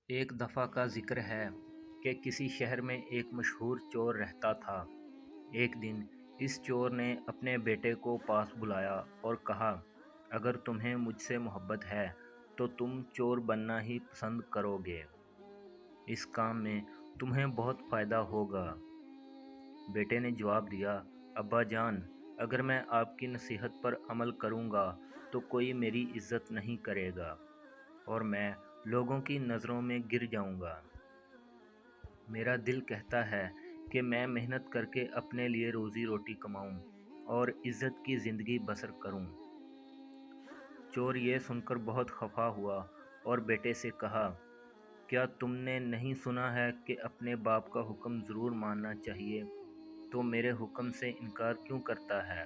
ایک دفعہ کا ذکر ہے کہ کسی شہر میں ایک مشہور چور رہتا تھا۔ ایک دن اس چور نے اپنے بیٹے کو پاس بلایا اور کہا، اگر تمہیں مجھ سے محبت ہے تو تم چور بننا ہی پسند کرو گے۔ اس کام میں تمہیں بہت فائدہ ہوگا۔ بیٹے نے جواب دیا، ابا جان، اگر میں آپ کی نصیحت پر عمل کروں گا تو کوئی میری عزت نہیں کرے گا اور میں لوگوں کی نظروں میں گر جاؤں گا۔ میرا دل کہتا ہے کہ میں محنت کر کے اپنے لیے روزی روٹی کماؤں اور عزت کی زندگی بسر کروں۔ چور یہ سن کر بہت خفا ہوا اور بیٹے سے کہا، کیا تم نے نہیں سنا ہے کہ اپنے باپ کا حکم ضرور ماننا چاہیے؟ تو میرے حکم سے انکار کیوں کرتا ہے؟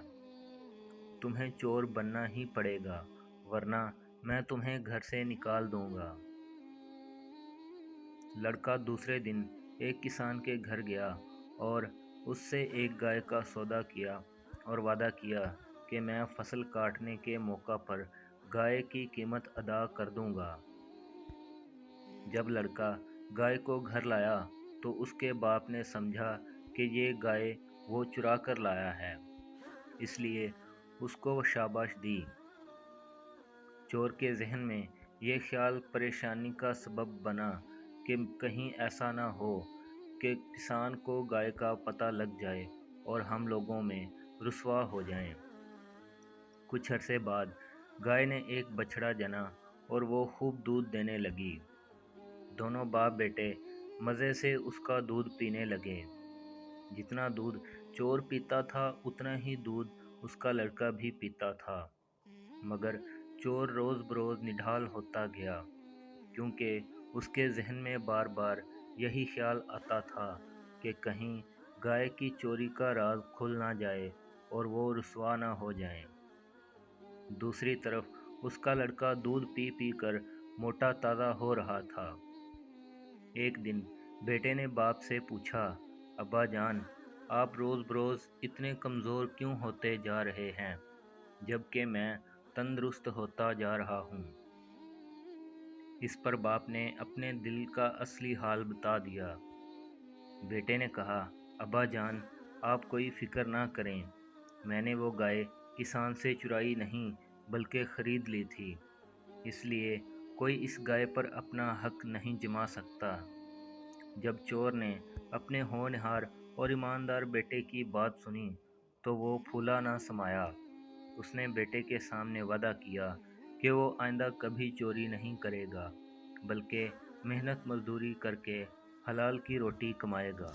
تمہیں چور بننا ہی پڑے گا ورنہ میں تمہیں گھر سے نکال دوں گا۔ لڑکا دوسرے دن ایک کسان کے گھر گیا اور اس سے ایک گائے کا سودا کیا اور وعدہ کیا کہ میں فصل کاٹنے کے موقع پر گائے کی قیمت ادا کر دوں گا۔ جب لڑکا گائے کو گھر لایا تو اس کے باپ نے سمجھا کہ یہ گائے وہ چرا کر لایا ہے، اس لیے اس کو شاباش دی۔ چور کے ذہن میں یہ خیال پریشانی کا سبب بنا کہ کہیں ایسا نہ ہو کہ کسان کو گائے کا پتہ لگ جائے اور ہم لوگوں میں رسوا ہو جائیں۔ کچھ عرصے بعد گائے نے ایک بچڑا جنا اور وہ خوب دودھ دینے لگی۔ دونوں باپ بیٹے مزے سے اس کا دودھ پینے لگے۔ جتنا دودھ چور پیتا تھا اتنا ہی دودھ اس کا لڑکا بھی پیتا تھا، مگر چور روز بروز نڈھال ہوتا گیا، کیونکہ اس کے ذہن میں بار بار یہی خیال آتا تھا کہ کہیں گائے کی چوری کا راز کھل نہ جائے اور وہ رسوا نہ ہو جائیں۔ دوسری طرف اس کا لڑکا دودھ پی پی کر موٹا تازہ ہو رہا تھا۔ ایک دن بیٹے نے باپ سے پوچھا، ابا جان، آپ روز بروز اتنے کمزور کیوں ہوتے جا رہے ہیں جبکہ میں تندرست ہوتا جا رہا ہوں؟ اس پر باپ نے اپنے دل کا اصلی حال بتا دیا۔ بیٹے نے کہا، ابا جان، آپ کوئی فکر نہ کریں، میں نے وہ گائے کسان سے چرائی نہیں بلکہ خرید لی تھی، اس لیے کوئی اس گائے پر اپنا حق نہیں جما سکتا۔ جب چور نے اپنے ہونہار اور ایماندار بیٹے کی بات سنی تو وہ پھولا نہ سمایا۔ اس نے بیٹے کے سامنے وعدہ کیا کہ وہ آئندہ کبھی چوری نہیں کرے گا بلکہ محنت مزدوری کر کے حلال کی روٹی کمائے گا۔